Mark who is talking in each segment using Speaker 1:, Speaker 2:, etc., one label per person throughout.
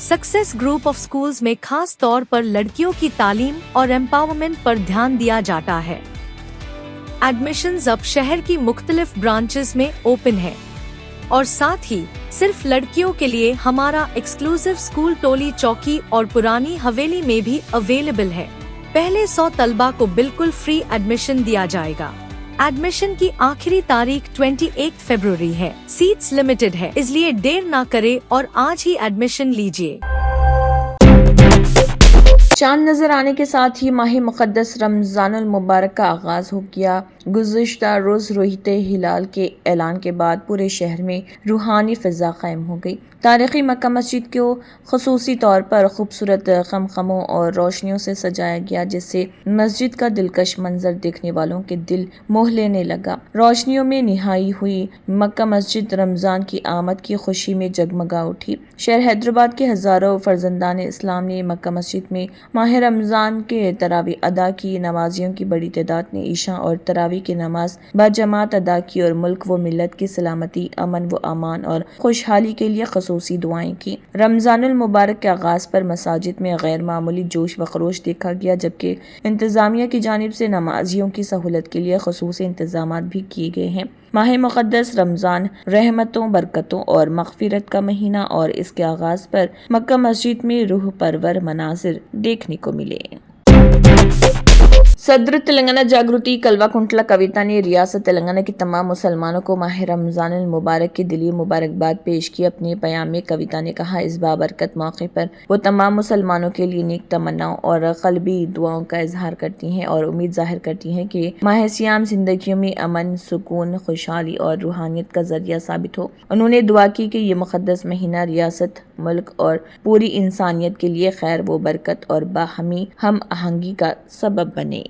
Speaker 1: Success group of schools में खास तौर पर लड़कियों की तालीम और एम्पावरमेंट पर ध्यान दिया जाता है। एडमिशंस अब शहर की मुख्तलिफ ब्रांचेस में ओपन है और साथ ही सिर्फ लड़कियों के लिए हमारा एक्सक्लूसिव स्कूल टोली चौकी और पुरानी हवेली में भी अवेलेबल है। पहले 100 तलबा को बिल्कुल फ्री एडमिशन दिया जाएगा। एडमिशन की आखिरी तारीख 28 फरवरी है। सीट्स लिमिटेड है, इसलिए देर ना करें और आज ही एडमिशन लीजिए।
Speaker 2: चांद नजर आने के साथ ही माह मुक़द्दस रमज़ानुल मुबारक का आगाज हो गया। गुज़िश्ता रोज रोहिते हिलाल के ऐलान के बाद पूरे शहर में रूहानी फ़िज़ा कायम हो गई। तारीख़ी मक्का मस्जिद को ख़ुसूसी तौर पर खूबसूरत खमखमों और रोशनियों से सजाया गया, जिससे मस्जिद का दिलकश मंजर देखने वालों के दिल मोह लेने लगा। रोशनियों में निहाई हुई मक्का मस्जिद रमज़ान की आमद की खुशी में जगमगा उठी। शहर हैदराबाद के हज़ारों फर्जंदान इस्लाम ने मक्का मस्जिद में माह रमज़ान के तरावी अदा की। नमाजियों की बड़ी तादाद ने ईशा और तरावी की नमाज बाजमात अदा की और मुल्क व मिल्लत की सलामती, अमन व अमान और खुशहाली के लिए खसूसी दुआएं की। रमज़ानुल मुबारक के आगाज़ पर मसाजिद में गैर मामूली जोश व खरोश देखा गया, जबकि इंतज़ामिया की जानिब से नमाजियों की सहूलत के लिए खसूसी इंतज़ामात भी किए गए हैं। माह मुक़द्दस रमज़ान रहमतों, बरकतों और मग़फ़िरत का महीना और इसके आगाज़ पर मक्का मस्जिद में रूह परवर मनाज़िर देखने को मिले। सदर तेलंगाना जागृति कल्वाकुंटला कविता ने रियासत तेलंगाना के तमाम मुसलमानों को माह रमज़ान मुबारक की दिली मुबारकबाद पेश की। अपने बयान में कविता ने कहा, इस बाबरकत मौके पर वो तमाम मुसलमानों के लिए नेक तमन्नाओं और क़ल्बी दुआओं का इजहार करती हैं और उम्मीद जाहिर करती हैं कि माह सियाम जिंदगियों में अमन, सुकून, खुशहाली और रूहानियत का जरिया साबित हो। उन्होंने दुआ की कि ये मुक़द्दस महीना रियासत, मुल्क और पूरी इंसानियत के लिए खैर व बरकत और बाहमी हम आहंगी का सबब बने।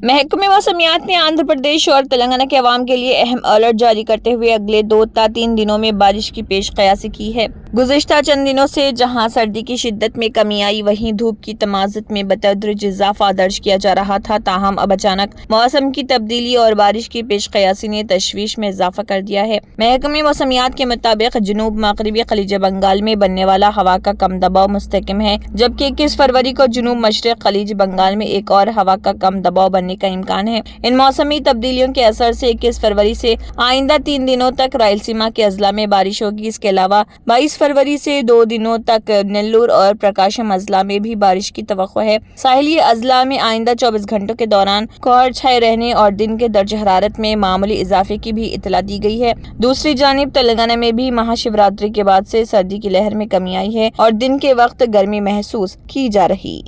Speaker 2: महकमे मौसमियात ने आंध्र प्रदेश और तेलंगाना के अवाम के लिए अहम अलर्ट जारी करते हुए अगले 2 ta 3 दिनों में बारिश की पेश कयासी की है। गुज़िश्ता चंद दिनों से जहां सर्दी की शिद्दत में कमी आई, वहीं धूप की तमाज़त में बतदरीज इजाफा दर्ज किया जा रहा था। ताहम अब अचानक मौसम की तब्दीली और बारिश की पेश कयासी ने तशवीश में इजाफा कर दिया है। महकमे मौसमियात के मुताबिक जनूब मगरबी खलीज बंगाल में बनने वाला हवा का कम दबाव मुस्तहकम है, जबकि 21 फरवरी को जनूब मशरक खलीज बंगाल में एक और हवा का कम दबाव बनने का इम्कान है। इन मौसमी तब्दीलियों के असर से 21 फरवरी से आइंदा 3 दिनों तक रायलसीमा के अजला में बारिश होगी। इसके अलावा 22 फरवरी से 2 दिनों तक नेल्लूर और प्रकाशम अजला में भी बारिश की तवक्को है। साहिली अजला में आइंदा 24 घंटों के दौरान कोहर छाए रहने और दिन के दर्ज हरारत में मामूली इजाफे की भी इतला दी गई है। दूसरी जानिब तेलंगाना में भी महाशिवरात्रि के बाद से सर्दी की लहर में कमी आई है और दिन के वक्त गर्मी महसूस की जा रही।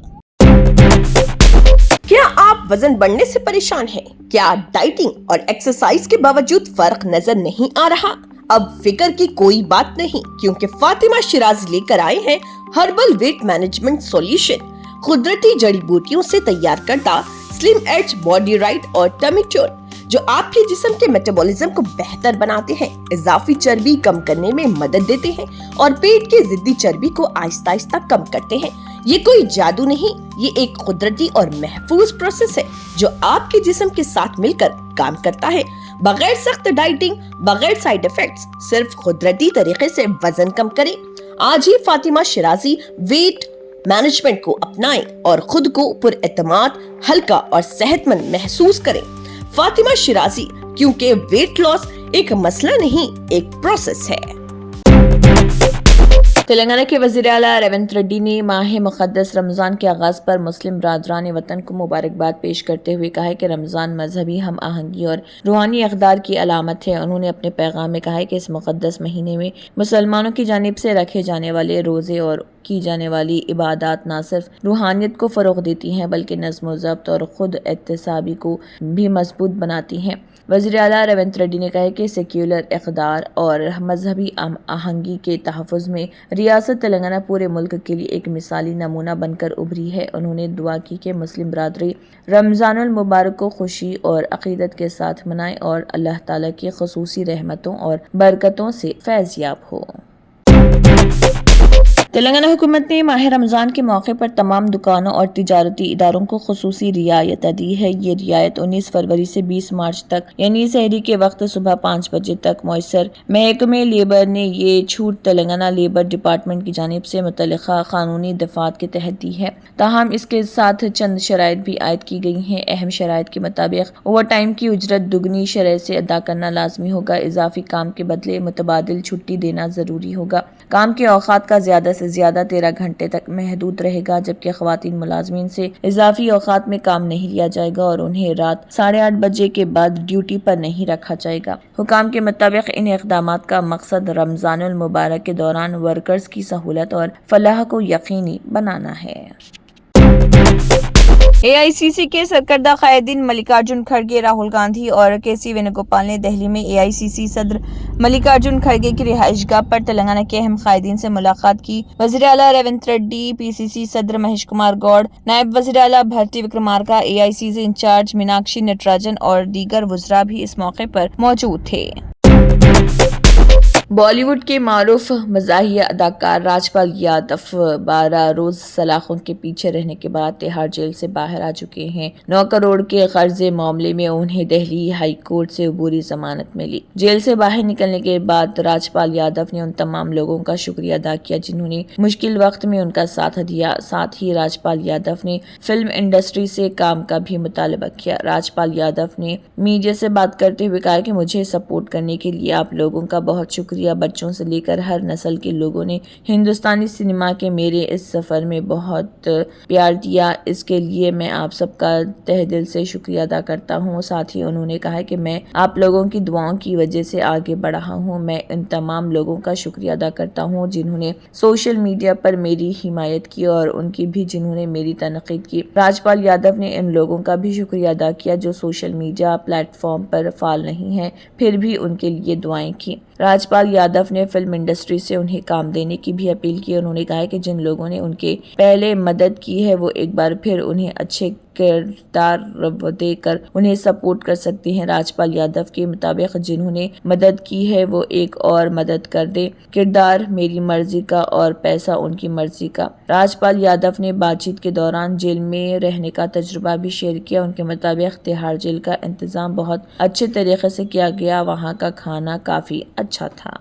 Speaker 3: क्या आप वजन बढ़ने से परेशान हैं? क्या डाइटिंग और एक्सरसाइज के बावजूद फर्क नजर नहीं आ रहा? अब फिक्र की कोई बात नहीं, क्योंकि फातिमा शिराज लेकर आए हैं हर्बल वेट मैनेजमेंट सॉल्यूशन। कुदरती जड़ी बूटियों से तैयार करता स्लिम एज बॉडी राइट और टमी टोन, जो आपके जिस्म के मेटाबॉलिज्म को बेहतर बनाते हैं, इजाफी चर्बी कम करने में मदद देते हैं और पेट की जिद्दी चर्बी को आहिस्ता आहिस्ता कम करते हैं। ये कोई जादू नहीं, ये एक कुदरती और महफूज प्रोसेस है जो आपके जिस्म के साथ मिलकर काम करता है। बगैर सख्त डाइटिंग, बगैर साइड इफेक्ट्स, सिर्फ कुदरती तरीके से वजन कम करें। आज ही फातिमा शिराजी वेट मैनेजमेंट को अपनाएं और खुद को पुरएतमाद, हल्का और सेहतमंद महसूस करें। फातिमा शिराजी, क्योंकि वेट लॉस एक मसला नहीं, एक प्रोसेस है।
Speaker 2: तेलंगाना के वज़ीर आला रेवंत रेड्डी ने माह मुक़द्दस रमज़ान के आगाज़ पर मुस्लिम बरादरान वतन को मुबारकबाद पेश करते हुए कहा है कि रमज़ान मजहबी हम आहंगी और रूहानी अक़दार की अलामत है। उन्होंने अपने पैगाम में कहा है कि इस मुक़द्दस महीने में मुसलमानों की जानिब से रखे जाने वाले रोज़े और की जाने वाली इबादत न सिर्फ रूहानियत को फ़रोग़ देती हैं, बल्कि नज़्म व ज़ब्त और ख़ुद एहतसाबी को भी मजबूत बनाती हैं। वज़ीर आला रेवंत रेड्डी ने कहा कि सेक्युलर इक़दार और मजहबी आहंगी के तहफ़्फ़ुज़ में रियासत तेलंगाना पूरे मुल्क के लिए एक मिसाली नमूना बनकर उभरी है। उन्होंने दुआ की कि मुस्लिम बरादरी रमज़ानुल मुबारक को खुशी और अक़ीदत के साथ मनाए और अल्लाह ताला की ख़ुसूसी रहमतों और बरकतों से फैज़याब हो। تلنگانہ حکومت نے ماہ رمضان کے موقع پر تمام دکانوں اور تجارتی اداروں کو خصوصی رعایت دی ہے۔ یہ رعایت 19 فروری سے 20 مارچ تک یعنی سحری کے وقت صبح 5 بجے تک میسر۔ محکمہ لیبر نے یہ چھوٹ تلنگانہ لیبر ڈپارٹمنٹ کی جانب سے متعلقہ قانونی دفعات کے تحت دی ہے، تاہم اس کے ساتھ چند شرائط بھی عائد کی گئی ہیں۔ اہم شرائط کے مطابق اوور ٹائم کی اجرت دگنی شرح سے ادا کرنا لازمی ہوگا، اضافی کام کے بدلے متبادل چھٹی دینا ضروری ہوگا، کام کے اوقات کا زیادہ سے زیادہ 13 گھنٹے تک محدود رہے گا، جبکہ خواتین ملازمین سے اضافی اوقات میں کام نہیں لیا جائے گا اور انہیں رات 8:30 بجے کے بعد ڈیوٹی پر نہیں رکھا جائے گا۔ حکام کے مطابق ان اقدامات کا مقصد رمضان المبارک کے دوران ورکرز کی سہولت اور فلاح کو یقینی بنانا ہے۔ AICC کے سرکردہ قائدین ملکارجن کھڑگے، راہل گاندھی اور KC وینوگوپال نے دہلی میں AICC صدر ملکارجن کھڑگے کی رہائش گاہ پر تلنگانہ کے اہم قائدین سے ملاقات کی۔ وزیر اعلیٰ ریونت ریڈی، PCC صدر مہیش کمار گوڑ، نائب وزیر اعلیٰ بھرتی وکرمارکا، AICC انچارج میناکشی نٹراجن اور دیگر وزراء بھی اس موقع پر موجود تھے۔ بالی ووڈ کے معروف مزاحیہ اداکار راجپال یادو 12 روز سلاخوں کے پیچھے رہنے کے بعد تہاڑ جیل سے باہر آ چکے ہیں۔ 9 کروڑ کے قرض معاملے میں انہیں دہلی ہائی کورٹ سے عبوری ضمانت ملی۔ جیل سے باہر نکلنے کے بعد راجپال یادو نے ان تمام لوگوں کا شکریہ ادا کیا جنہوں نے مشکل وقت میں ان کا ساتھ دیا۔ ساتھ ہی راجپال یادو نے فلم انڈسٹری سے کام کا بھی مطالبہ کیا۔ راجپال یادو نے میڈیا سے بات کرتے ہوئے کہا کہ مجھے سپورٹ کرنے کے لیے آپ لوگوں کا بہت شکریہ۔ بچوں سے لے کر ہر نسل کے لوگوں نے ہندوستانی سینما کے میرے اس سفر میں بہت پیار دیا، اس کے لیے میں آپ سب کا تہ دل سے شکریہ ادا کرتا ہوں۔ ساتھ ہی انہوں نے کہا کہ میں آپ لوگوں کی دعاؤں کی وجہ سے آگے بڑھا ہوں۔ میں ان تمام لوگوں کا شکریہ ادا کرتا ہوں جنہوں نے سوشل میڈیا پر میری حمایت کی اور ان کی بھی جنہوں نے میری تنقید کی۔ راجپال یادو نے ان لوگوں کا بھی شکریہ ادا کیا جو سوشل میڈیا پلیٹ فارم پر فعال نہیں ہیں، پھر بھی ان کے لیے دعائیں کی۔ راجپال یادو نے فلم انڈسٹری سے انہیں کام دینے کی بھی اپیل کی۔ انہوں نے کہا کہ جن لوگوں نے ان کے پہلے مدد کی ہے وہ ایک بار پھر انہیں اچھے کردار دے کر انہیں سپورٹ کر سکتے ہیں۔ راجپال یادو کے مطابق جنہوں نے مدد کی ہے وہ ایک اور مدد کر دے، کردار میری مرضی کا اور پیسہ ان کی مرضی کا۔ راجپال یادو نے بات چیت کے دوران جیل میں رہنے کا تجربہ بھی شیئر کیا۔ ان کے مطابق تہاڑ جیل کا انتظام بہت اچھے طریقے سے کیا گیا، وہاں کا کھانا کافی اچھا تھا۔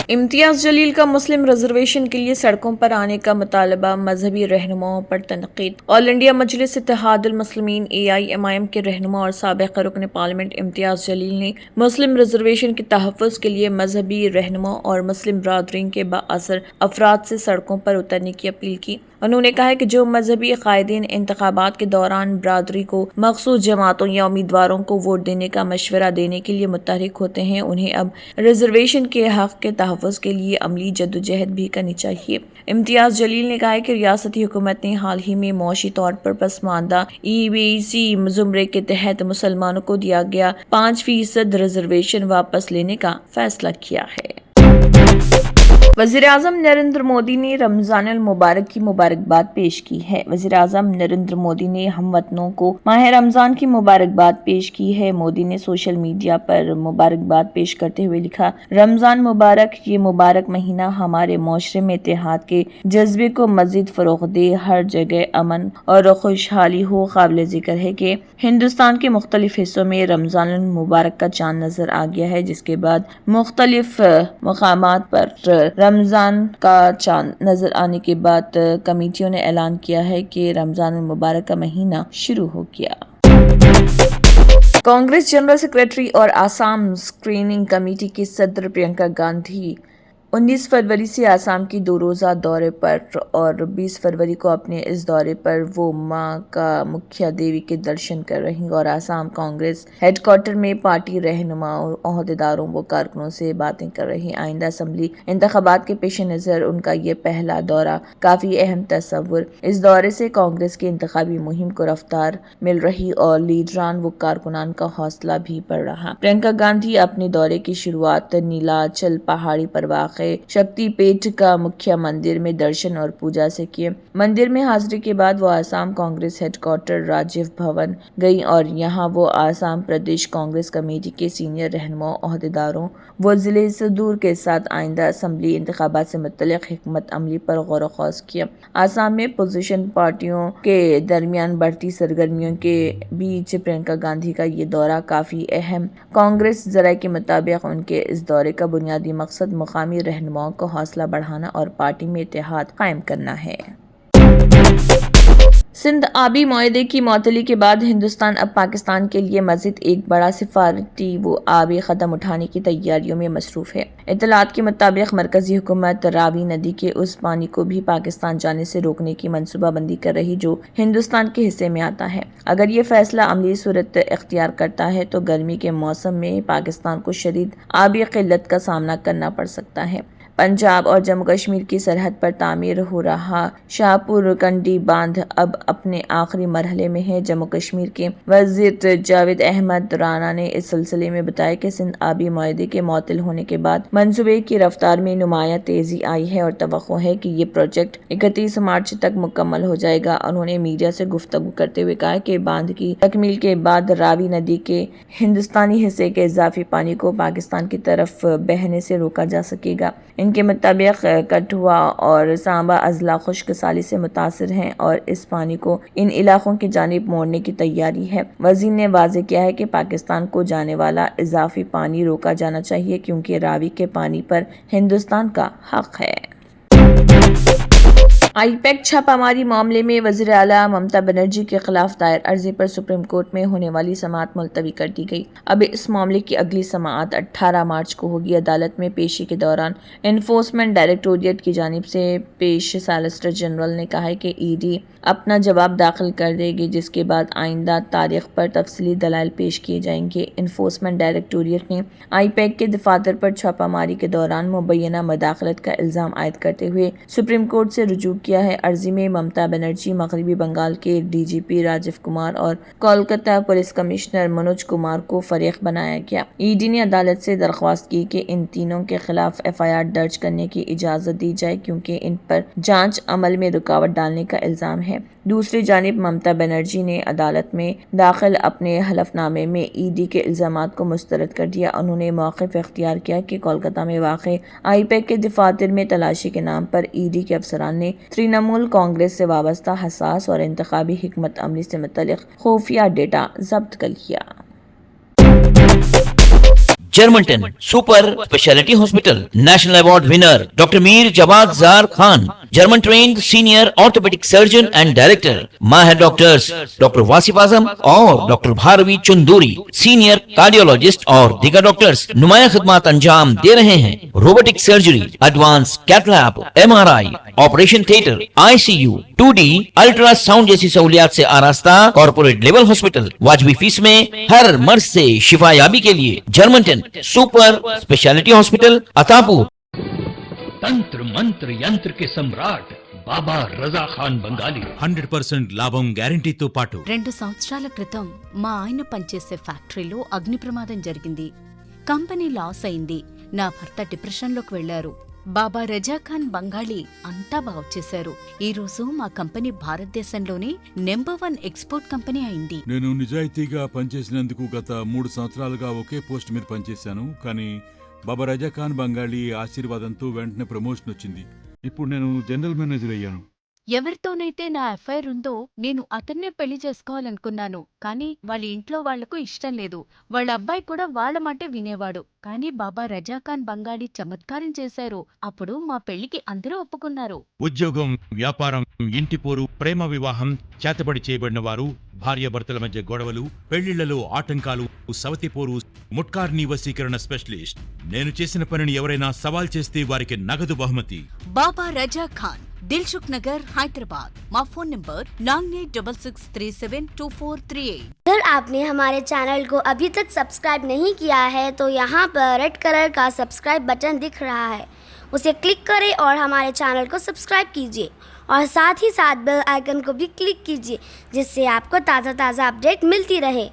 Speaker 2: امتیاز جلیل کا مسلم ریزرویشن کے لیے سڑکوں پر آنے کا مطالبہ، مذہبی رہنماؤں پر تنقید۔ آل انڈیا مجلس اتحاد المسلمین AIMIM کے رہنما اور سابق رکن پارلیمنٹ امتیاز جلیل نے مسلم ریزرویشن کے تحفظ کے لیے مذہبی رہنماؤں اور مسلم برادری کے بااثر افراد سے سڑکوں پر اترنے کی اپیل کی۔ انہوں نے کہا کہ جو مذہبی قائدین انتخابات کے دوران برادری کو مخصوص جماعتوں یا امیدواروں کو ووٹ دینے کا مشورہ دینے کے لیے متحرک ہوتے ہیں، انہیں اب ریزرویشن کے حق کے تحفظ کے لیے عملی جدوجہد بھی کرنی چاہیے۔ امتیاز جلیل نے کہا کہ ریاستی حکومت نے حال ہی میں معاشی طور پر پسماندہ EBC زمرے کے تحت مسلمانوں کو دیا گیا 5% ریزرویشن واپس لینے کا فیصلہ کیا ہے۔ وزیر اعظم نریندر مودی نے رمضان المبارک کی مبارکباد پیش کی ہے۔ وزیر اعظم نریندر مودی نے ہم وطنوں کو ماہ رمضان کی مبارکباد پیش کی ہے۔ مودی نے سوشل میڈیا پر مبارکباد پیش کرتے ہوئے لکھا، رمضان مبارک، یہ مبارک مہینہ ہمارے معاشرے میں اتحاد کے جذبے کو مزید فروغ دے، ہر جگہ امن اور خوشحالی ہو۔ قابل ذکر ہے کہ ہندوستان کے مختلف حصوں میں رمضان المبارک کا چاند نظر آ گیا ہے، جس کے بعد مختلف مقامات پر رمضان کا چاند نظر آنے کے بعد کمیٹیوں نے اعلان کیا ہے کہ رمضان المبارک کا مہینہ شروع ہو گیا۔ کانگریس جنرل سیکریٹری اور آسام اسکریننگ کمیٹی کی صدر پرینکا گاندھی 19 فروری سے آسام کی 2 روزہ دورے پر اور 20 فروری کو اپنے اس دورے پر وہ ماں کا مکھیا دیوی کے درشن کر رہی اور آسام کانگریس ہیڈ کوارٹر میں پارٹی رہنماؤں، عہدیداروں و کارکنوں سے باتیں کر رہی۔ آئندہ اسمبلی انتخابات کے پیش نظر ان کا یہ پہلا دورہ کافی اہم تصور۔ اس دورے سے کانگریس کی انتخابی مہم کو رفتار مل رہی اور لیڈران و کارکنان کا حوصلہ بھی بڑھ رہا۔ پرینکا گاندھی اپنے دورے کی شروعات نیلاچل پہاڑی پر واقع वाक़ शक्ति पीठ का मुख्य मंदिर में दर्शन और पूजा से किए। मंदिर में हाजिरी के बाद वो आसाम कांग्रेस हेडक्वार्टर राजीव भवन गई और यहाँ वो आसाम प्रदेश कांग्रेस कमेटी के सीनियर रहनुमा अहदेदारों व जिले सदूर के साथ आइंदा असम्बली इंतखाबात से मुतल्लिक़ हिकमत अमली पर गौर व ख़ौज़ किया। आसाम में पोजीशन पार्टियों के दरमियान बढ़ती सरगर्मियों के बीच प्रियंका गांधी का ये दौरा काफ़ी अहम। कांग्रेस ज़राए के मुताबिक उनके इस दौरे का बुनियादी मकसद मुकामी रहनुमाओं को हौसला बढ़ाना और पार्टी में इत्तेहाद कायम करना है। सिंध आबी मुआहदे की मअतली के बाद हिंदुस्तान अब पाकिस्तान के लिए मज़ीद एक बड़ा सिफारती व आबी कदम उठाने की तैयारियों में मसरूफ़ है। इत्तलात के मुताबिक मरकज़ी हुकूमत रावी नदी के उस पानी को भी पाकिस्तान जाने से रोकने की मनसूबाबंदी कर रही जो हिंदुस्तान के हिस्से में आता है। अगर ये फैसला अमली सूरत इख्तियार करता है तो गर्मी के मौसम में पाकिस्तान को शदीद आबी क़िल्लत का सामना करना पड़ सकता है। पंजाब और जम्मू कश्मीर की सरहद पर तामीर हो रहा शाहपुर कंडी बांध अब अपने आखिरी मरहले में है। जम्मू कश्मीर के वज़ीर जावेद अहमद राना ने इस सिलसिले में बताया कि सिंध आबी मुआहदे के मुअत्तल होने के बाद मंसूबे की रफ्तार में नुमाया तेजी आई है और तवक्को है कि ये प्रोजेक्ट 31 मार्च तक मुकम्मल हो जाएगा। उन्होंने मीडिया से गुफ्तगू करते हुए कहा कि बांध की तकमील के बाद रावी नदी के हिंदुस्तानी हिस्से के इजाफी पानी को पाकिस्तान की तरफ बहने से रोका जा सकेगा। इनके मुताबिक कठुआ और सांबा अजला खुश्क साली से मुतासिर हैं और इस पानी को इन इलाकों की जानिब मोड़ने की तैयारी है। वज़ीर ने वाज़ेह किया है कि पाकिस्तान को जाने वाला इजाफी पानी रोका जाना चाहिए क्योंकि रावी के पानी पर हिंदुस्तान का हक है। आईपैक छापामारी मामले में वज़ीर आला ममता बनर्जी के खिलाफ दायर अर्जी पर सुप्रीम कोर्ट में होने वाली समाअत मुलतवी कर दी गई। अब इस मामले की अगली समाअत 18 मार्च को होगी। अदालत में पेशी के दौरान एनफोर्समेंट डायरेक्टोरेट की जानिब से पेश सॉलिसिटर जनरल ने कहा है कि ईडी अपना जवाब दाखिल कर देगी जिसके बाद आइंदा तारीख पर तफसीली दलाइल पेश किए जाएंगे। एनफोर्समेंट डायरेक्टोरेट ने आईपैक के दफातर पर छापामारी के दौरान मुबैना मदाखलत का इल्ज़ाम आयद करते हुए सुप्रीम कोर्ट से रुजू किया है। अर्जी में ममता बनर्जी, मगरबी बंगाल के डीजीपी राजीव कुमार और कोलकाता पुलिस कमिश्नर मनोज कुमार को फरीक बनाया गया। ईडी ने अदालत से दरख्वास्त की कि इन तीनों के खिलाफ एफआईआर दर्ज करने की इजाज़त दी जाए क्योंकि इन पर जांच अमल में रुकावट डालने का इल्ज़ाम है। दूसरी जानिब ममता बनर्जी ने अदालत में दाखिल अपने हलफनामे में ईडी के इल्ज़ामात को मुस्तरद कर दिया। उन्होंने मौक़िफ़ इख्तियार किया कि कोलकाता में वाक़े आईपैक के दफातर में तलाशी के नाम पर ईडी के अफसरान ने तृणमूल कांग्रेस से वाबस्ता हसास और इंतखाबी हिकमत अमली से मुतल्लिक़ खुफिया डेटा जब्त कर लिया।
Speaker 4: जर्मनटन super speciality hospital national award winner doctor Mir Jawad Jar Khan, German trained senior orthopaedic surgeon and director, माहिर डॉक्टर्स डॉक्टर वासिफ आजम और doctor Bharavi Chanduri, senior cardiologist और दीगर डॉक्टर्स नुमाया खिदमत अंजाम दे रहे हैं। Robotic surgery, advance cath lab, MRI, operation theatre, ICU, 2D ultrasound जैसी सहूलियात से आरास्ता कॉर्पोरेट लेवल हॉस्पिटल। वाजबी फीस में हर मर्ज से शिफायाबी के लिए Germanton super speciality hospital Attapur.
Speaker 5: तंत्र मंत्र यंत्र के सम्राट బాబా రజా ఖాన్ బంగాలి 100% లాభం గ్యారెంటీతో పాటు
Speaker 6: 2 సంవత్సరాల క్రితం మా ఆయన పనిచేసే ఫ్యాక్టరీలో అగ్ని ప్రమాదం జరిగింది. కంపెనీ లాస్ అయింది. నా భర్త డిప్రెషన్లోకి వెళ్లారు. బాబా రజా ఖాన్ బంగాళీ అంతా బాగు చేశారు. ఈ రోజు మా కంపెనీ భారతదేశంలోనే నెంబర్ 1 ఎక్స్పోర్ట్ కంపెనీ అయింది.
Speaker 7: నేను నిజాయితీగా పనిచేసినందుకు గత 3 సంవత్సరాలుగా ఒకే పోస్ట్ మీద పనిచేశాను. కానీ బాబా రజా ఖాన్ బంగాళీ ఆశీర్వాదంతో వెంటనే ప్రమోషన్ వచ్చింది. ఇప్పుడు నేను జనరల్ మేనేజర్ అయ్యాను.
Speaker 6: ఎవరితోనైతే నా అఫైర్ ఉందో నేను అతన్నే పెళ్లి చేసుకోవాలనుకున్నాను. కానీ వాళ్ళ ఇంట్లో వాళ్లకు ఇష్టం లేదు. వాళ్ళ అబ్బాయి కూడా వాళ్ళ మాటే వినేవాడు. కానీ బాబా రజా ఖాన్ బంగాళీ చమత్కారం చేశారు. అప్పుడు మా పెళ్లికి అందరూ ఒప్పుకున్నారు.
Speaker 5: ఉద్యోగం, వ్యాపారం, ఇంటి పోరు, ప్రేమ వివాహం, చేతబడి చేయబడిన వారు, భార్యాభర్తల మధ్య గొడవలు, పెళ్లిళ్లలో ఆటంకాలు, సవతి పోరు, ముట్కార్నీ వశీకరణ స్పెషలిస్ట్. నేను చేసిన పనిని ఎవరైనా సవాల్ చేస్తే వారికి నగదు బహుమతి.
Speaker 6: బాబా రజా ఖాన్, दिलसुख नगर, हैदराबाद। माँ फोन नंबर 9866372438।
Speaker 8: अगर आपने हमारे चैनल को अभी तक सब्सक्राइब नहीं किया है तो यहाँ पर रेड कलर का सब्सक्राइब बटन दिख रहा है, उसे क्लिक करें और हमारे चैनल को सब्सक्राइब कीजिए और साथ ही साथ बेल आइकन को भी क्लिक कीजिए जिससे आपको ताज़ा अपडेट मिलती रहे।